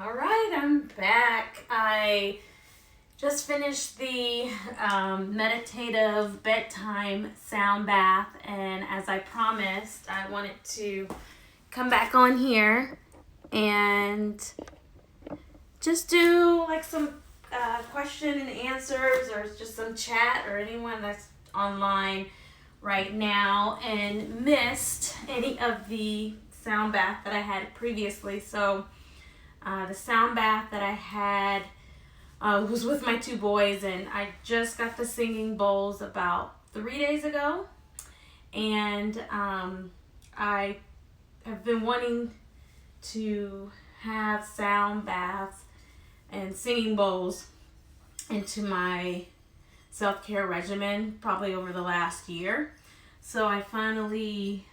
All right, I'm back. I just finished the meditative bedtime sound bath, and as I promised, I wanted to come back on here and just do like some question and answers, or just some chat, or anyone that's online right now and missed any of the sound bath that I had previously. So the sound bath that I had was with my two boys, and I just got the singing bowls about 3 days ago. And I have been wanting to have sound baths and singing bowls into my self-care regimen probably over the last year. So I finally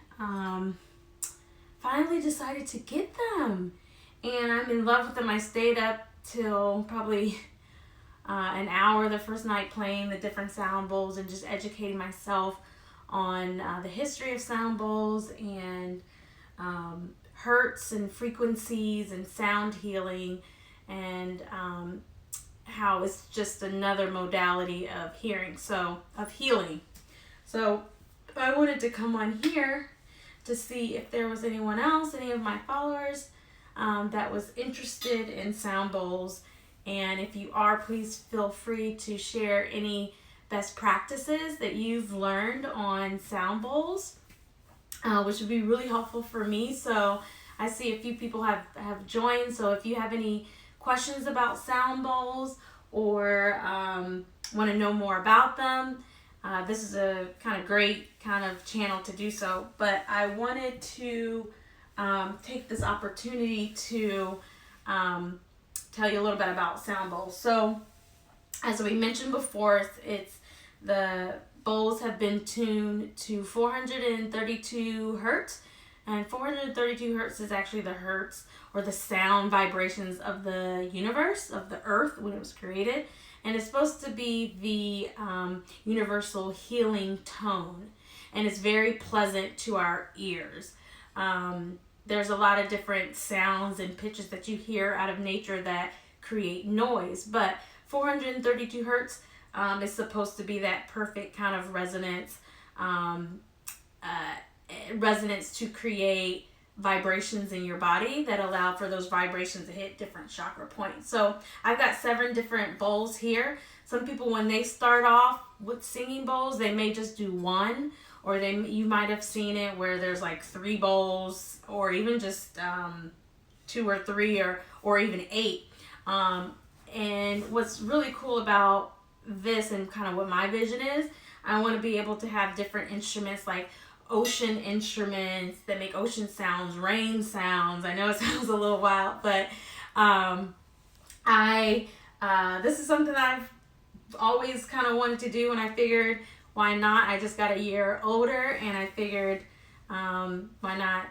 decided to get them, and I'm in love with them. I stayed up till probably an hour the first night playing the different sound bowls and just educating myself on the history of sound bowls and hertz and frequencies and sound healing, and how it's just another modality of healing. So I wanted to come on here to see if there was anyone else, any of my followers, that was interested in sound bowls. And if you are, please feel free to share any best practices that you've learned on sound bowls, which would be really helpful for me. So I see a few people have joined. So if you have any questions about sound bowls, or want to know more about them, this is a kind of great kind of channel to do so. But I wanted to take this opportunity to tell you a little bit about sound bowls. So as we mentioned before, it's the bowls have been tuned to 432 hertz, and 432 hertz is actually the hertz or the sound vibrations of the universe, of the earth when it was created. And it's supposed to be the universal healing tone. And it's very pleasant to our ears. There's a lot of different sounds and pitches that you hear out of nature that create noise. But 432 hertz is supposed to be that perfect kind of resonance to create vibrations in your body that allow for those vibrations to hit different chakra points. So I've got 7 different bowls here. Some people, when they start off with singing bowls, they may just do one, or you might have seen it where there's like 3 bowls, or even just 2 or 3, or even 8. And what's really cool about this, and kind of what my vision is, I want to be able to have different instruments, like ocean instruments that make ocean sounds, rain sounds. I know it sounds a little wild, but this is something that I've always kind of wanted to do, and I figured, why not? I just got a year older, and I figured, why not?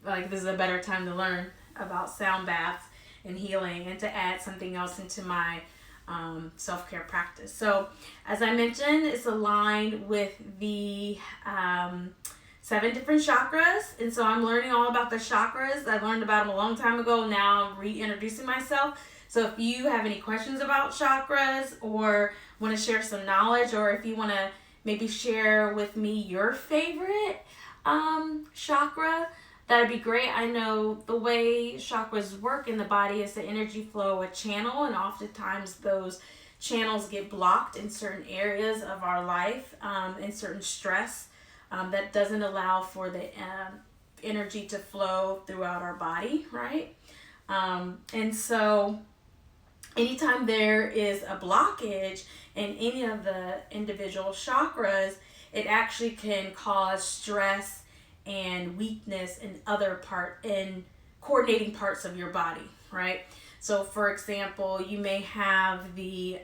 Like, this is a better time to learn about sound baths and healing, and to add something else into my self-care practice. So as I mentioned, it's aligned with the 7 different chakras, and so I'm learning all about the chakras. I learned about them a long time ago. Now I'm reintroducing myself. So if you have any questions about chakras, or want to share some knowledge, or if you want to maybe share with me your favorite chakra, that'd be great. I know the way chakras work in the body is the energy flow, a channel, and oftentimes those channels get blocked in certain areas of our life, in certain stress that doesn't allow for the energy to flow throughout our body, right? And so anytime there is a blockage in any of the individual chakras, it actually can cause stress and weakness in coordinating parts of your body, right? So for example, you may have the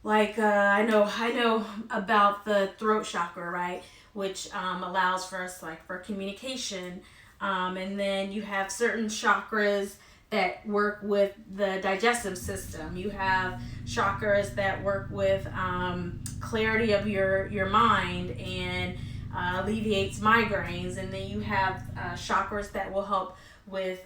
I know about the throat chakra, right? Which allows for us, like, for communication. And then you have certain chakras that work with the digestive system. You have chakras that work with clarity of your mind and alleviates migraines. And then you have chakras that will help with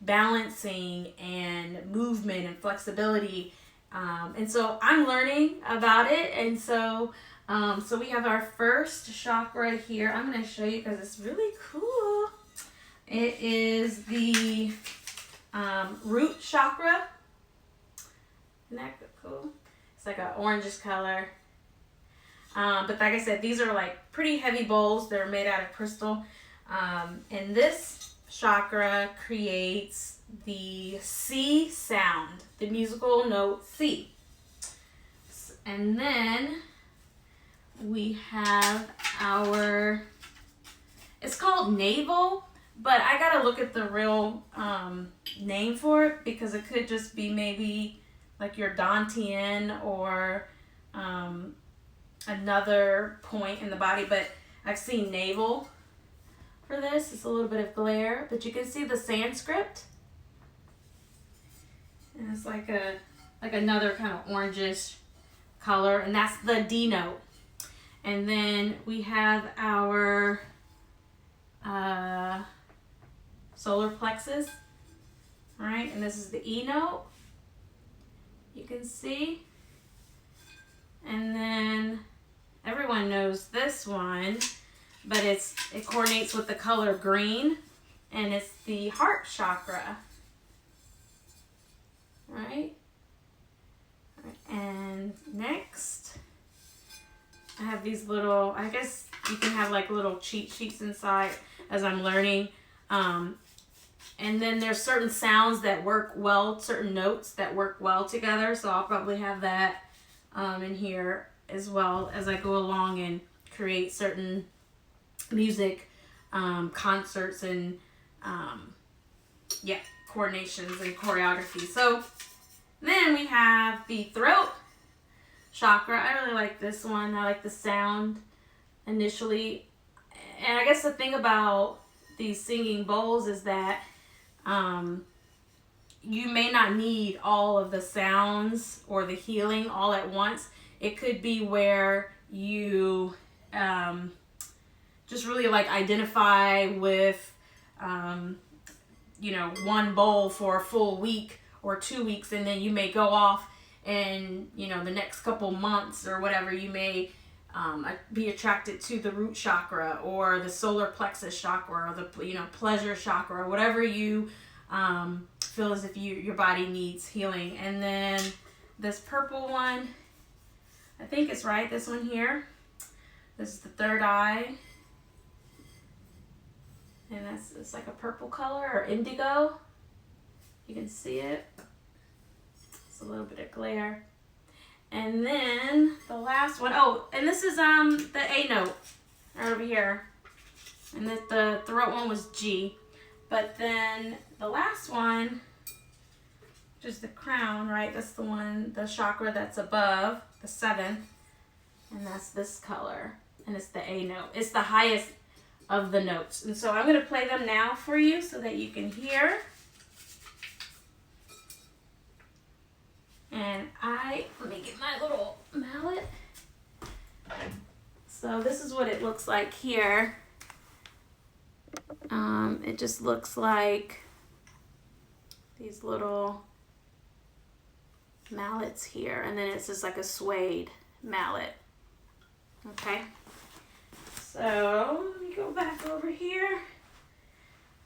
balancing and movement and flexibility. And so I'm learning about it. And so so we have our first chakra here. I'm going to show you because it's really cool. It is the root chakra. Isn't that cool? It's like an orangish color. But like I said, these are like pretty heavy bowls. They're made out of crystal. And this chakra creates the C sound, the musical note C. And then we have our, it's called navel, but I gotta look at the real name for it because it could just be maybe like your dantian or another point in the body, but I've seen navel for this. It's a little bit of glare, but you can see the Sanskrit, and it's like another kind of orangish color, and that's the D note. And then we have our solar plexus, right? And this is the E note. You can see. And then everyone knows this one, but it coordinates with the color green, and it's the heart chakra, right? And next, I have these little, I guess you can have like little cheat sheets inside as I'm learning. And then there's certain sounds that work well, certain notes that work well together. So I'll probably have that in here as well as I go along and create certain music concerts and coordinations and choreography. So then we have the throat chakra. I really like this one. I like the sound initially. And I guess the thing about these singing bowls is that you may not need all of the sounds or the healing all at once. It could be where you just really like identify with one bowl for a full week or 2 weeks, and then you may go off and the next couple months or whatever, you may be attracted to the root chakra or the solar plexus chakra or the pleasure chakra, or whatever you feel as if your body needs healing. And then this purple one, I think it's right, this one here, this is the third eye, and it's like a purple color or indigo. You can see it. It's a little bit of glare. And then the last one, and this is the A note right over here. And the throat one was G. But then the last one, which is the crown, right? That's the one, the chakra that's above, the seventh. And that's this color. And it's the A note. It's the highest of the notes. And so I'm going to play them now for you so that you can hear. And let me get my little mallet. So this is what it looks like here. It just looks like these little mallets here, and then it's just like a suede mallet. Okay, so let me go back over here.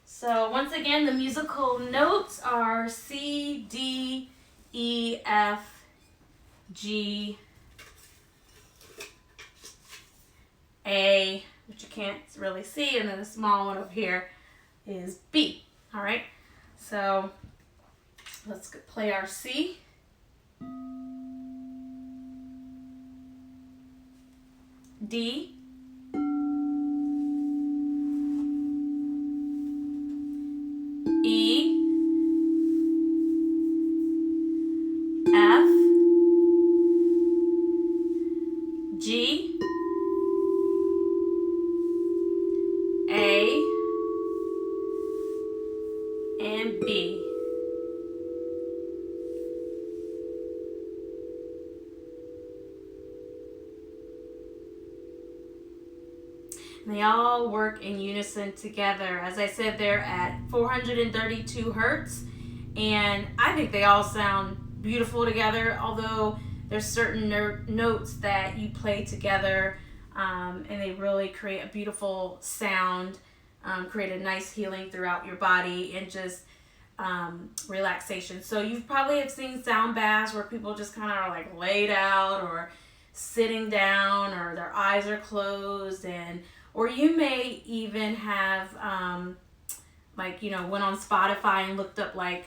So once again, the musical notes are C, D, E, F, G, A, which you can't really see, and then the small one over here is B. All right, so let's play our C. D, E, F, G, A, and B. They all work in unison together. As I said, they're at 432 hertz, and I think they all sound beautiful together, although there's certain notes that you play together, and they really create a beautiful sound, create a nice healing throughout your body, and just relaxation. So you probably have seen sound baths where people just kind of are like laid out or sitting down, or their eyes are closed, or you may even have went on Spotify and looked up like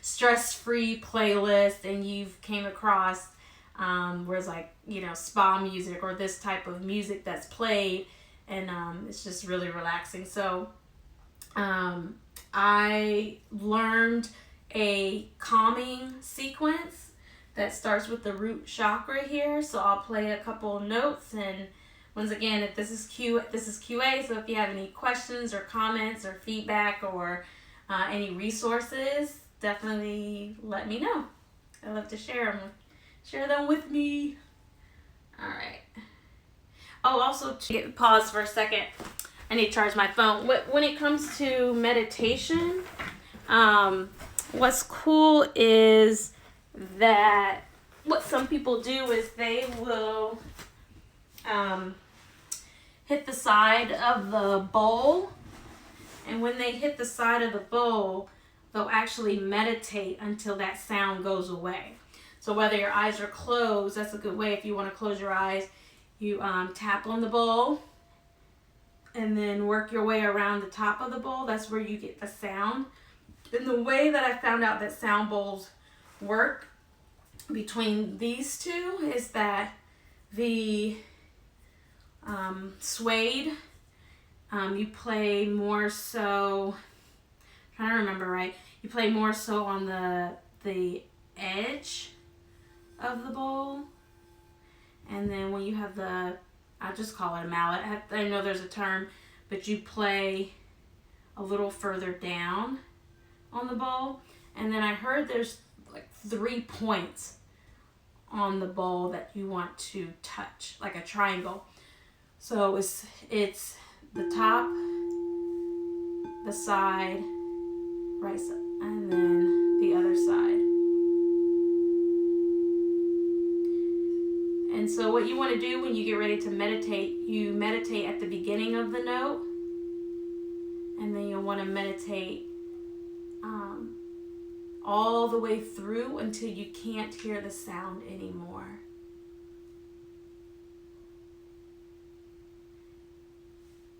stress-free playlist, and you've came across where it's like, spa music or this type of music that's played, and it's just really relaxing. So I learned a calming sequence that starts with the root chakra here. So I'll play a couple notes, and once again, if this is QA, so if you have any questions or comments or feedback or any resources, definitely let me know. I love to share them with me. All right. Oh, also, pause for a second. I need to charge my phone. When it comes to meditation, what's cool is that what some people do is they will hit the side of the bowl, and when they hit the side of the bowl, they'll actually meditate until that sound goes away. So whether your eyes are closed, that's a good way. If you want to close your eyes, you tap on the bowl and then work your way around the top of the bowl. That's where you get the sound. And the way that I found out that sound bowls work between these two is that the suede, you play more so, I'm trying to remember right, you play more so on the edge of the bowl, and then when you have I just call it a mallet, I know there's a term, but you play a little further down on the bowl, and then I heard there's like 3 points on the bowl that you want to touch, like a triangle. So it's the top, the side, right side, and then the other side. And so what you want to do when you get ready to meditate, you meditate at the beginning of the note, and then you'll want to meditate all the way through until you can't hear the sound anymore.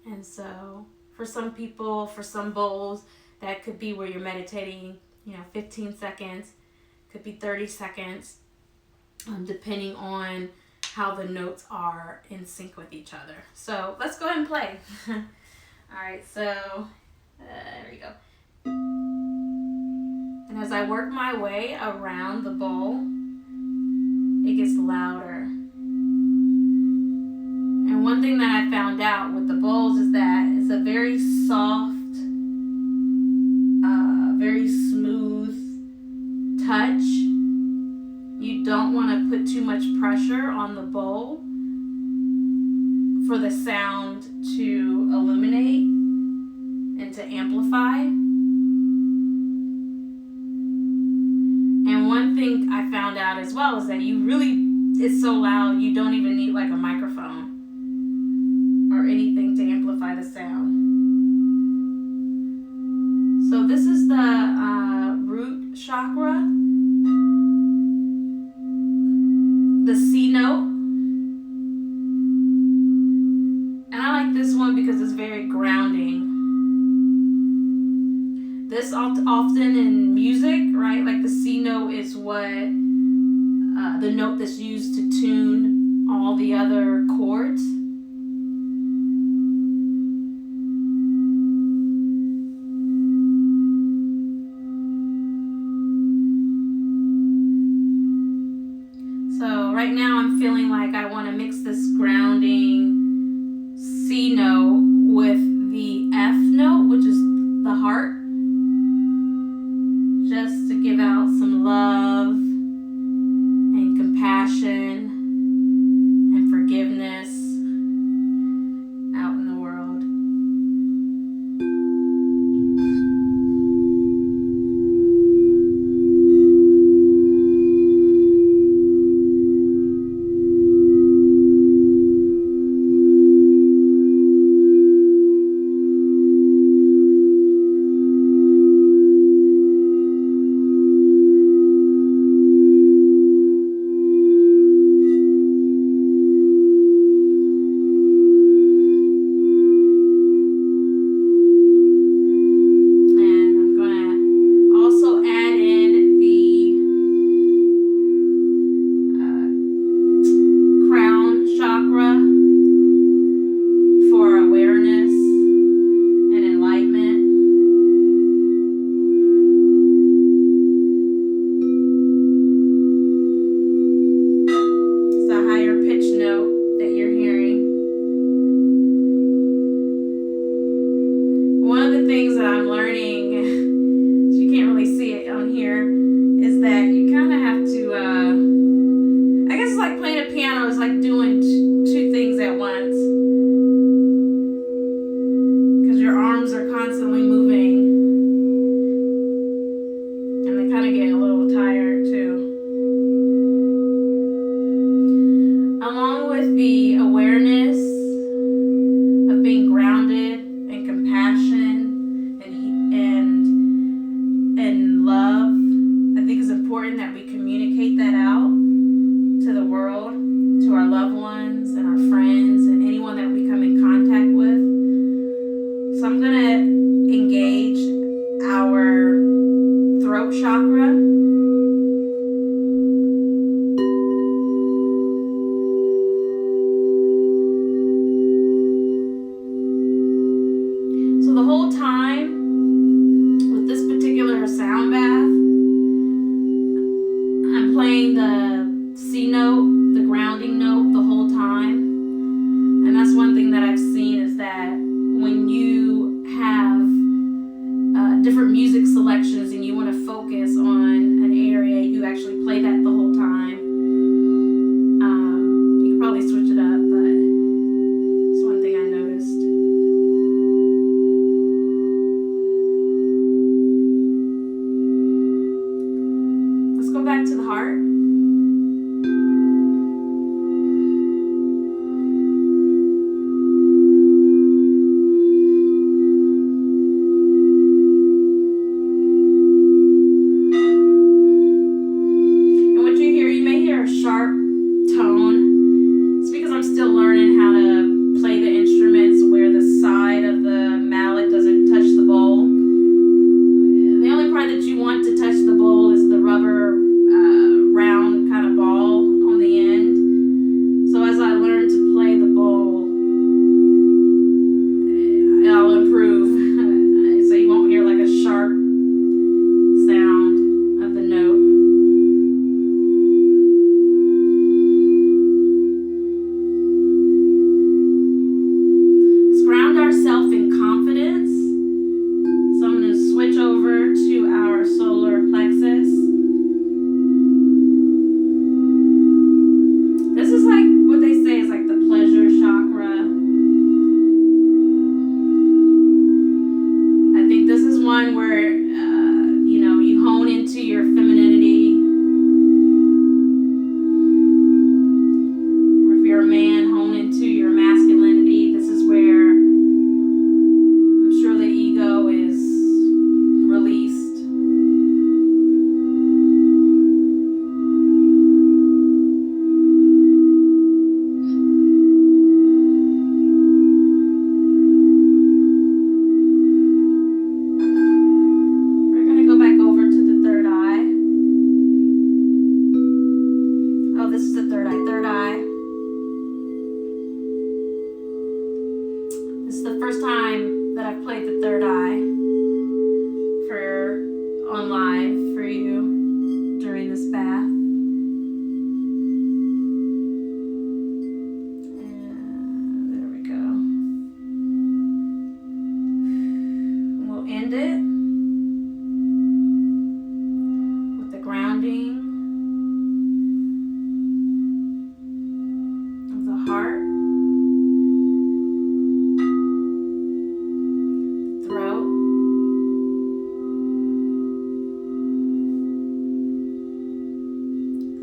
And so for some people, for some bowls, that could be where you're meditating, 15 seconds, could be 30 seconds, depending on how the notes are in sync with each other. So let's go ahead and play. All right, so there we go. And as I work my way around the bowl, it gets louder. And one thing that I found out with the bowls is that it's a very soft, very smooth touch. You don't want to put too much pressure on the bowl for the sound to illuminate and to amplify. And one thing I found out as well is that it's so loud, you don't even need like a microphone or anything to amplify the sound. So this is the root chakra, the C note. And I like this one because it's very grounding. This often in music, right? Like the C note is what the note that's used to tune all the other chords. So right now I'm feeling like I want to mix this grounding C note with the F note, which is the heart, just to give out some love and compassion and forgiveness out in the throat chakra. So the whole time with this particular sound bath, I'm playing the C note, the grounding note, the whole time. And that's one thing that I've seen is that when you have different music selections and you want to focus on an area, you actually play that the whole time. You could probably switch it up, but it's one thing I noticed. Let's go back to the heart. Sharp tone. It's because I'm still learning how to play the instruments where the side of the mallet doesn't touch the bowl. The only part that you want to touch the bowl is the rubber round kind of ball on the end. So as I learn to play the bowl, I'll improve. So you won't hear like a sharp sound of the note. Ourself in confidence. So I'm going to switch over to our solar plexus. This is like what they say is like the pleasure chakra. I think this is one where you hone into your femininity. Or if you're a man, hone into your masculinity. This is where the ego is released. We're going to go back over to the third eye. Oh, this is the third eye. Third eye. This is the first time that I've played the third eye on live for you during this bath. And there we go. We'll end it with the grounding of the heart.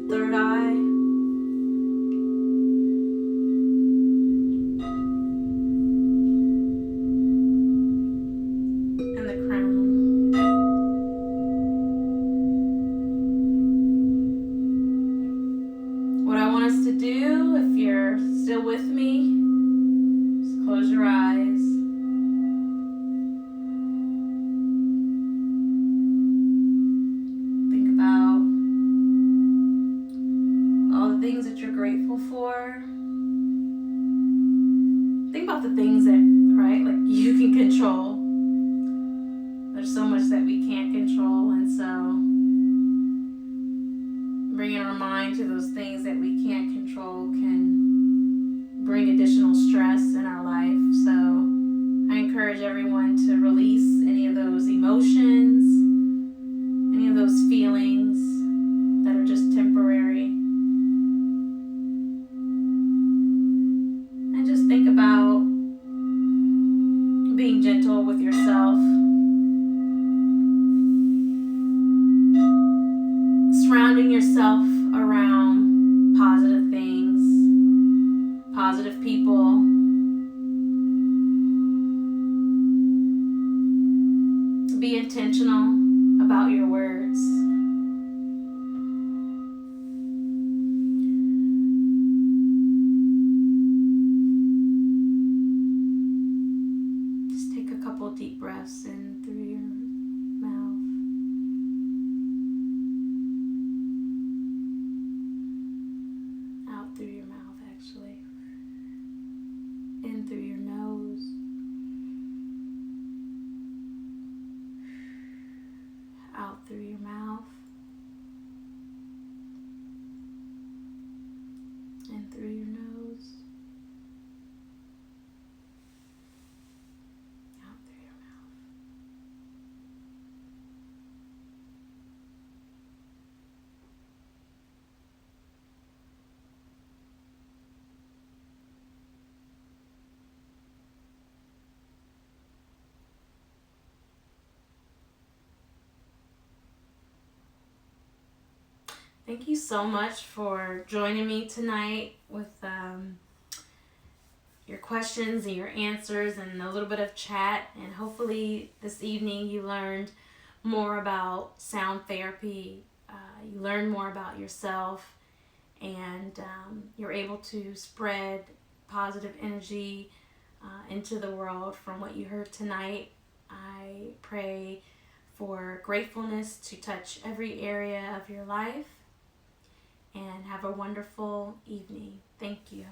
Third eye. And the crown. What I want us to do, if you're still with me, just close your eyes. Think about all the things that you're grateful for. Think about the things that, right, like you can control. There's so much that we can't control, and so bringing our mind to those things that we can't control can bring additional stress in our life. So I encourage everyone to release any of those emotions, any of those feelings that are just temporary. Just think about being gentle with yourself. Surrounding yourself around positive things, positive people. Be intentional about your words. Just take a couple deep breaths in through your mouth. in through your nose, out through your mouth. Thank you so much for joining me tonight with your questions and your answers and a little bit of chat. And hopefully this evening you learned more about sound therapy. You learned more about yourself, and you're able to spread positive energy into the world from what you heard tonight. I pray for gratefulness to touch every area of your life, and have a wonderful evening. Thank you.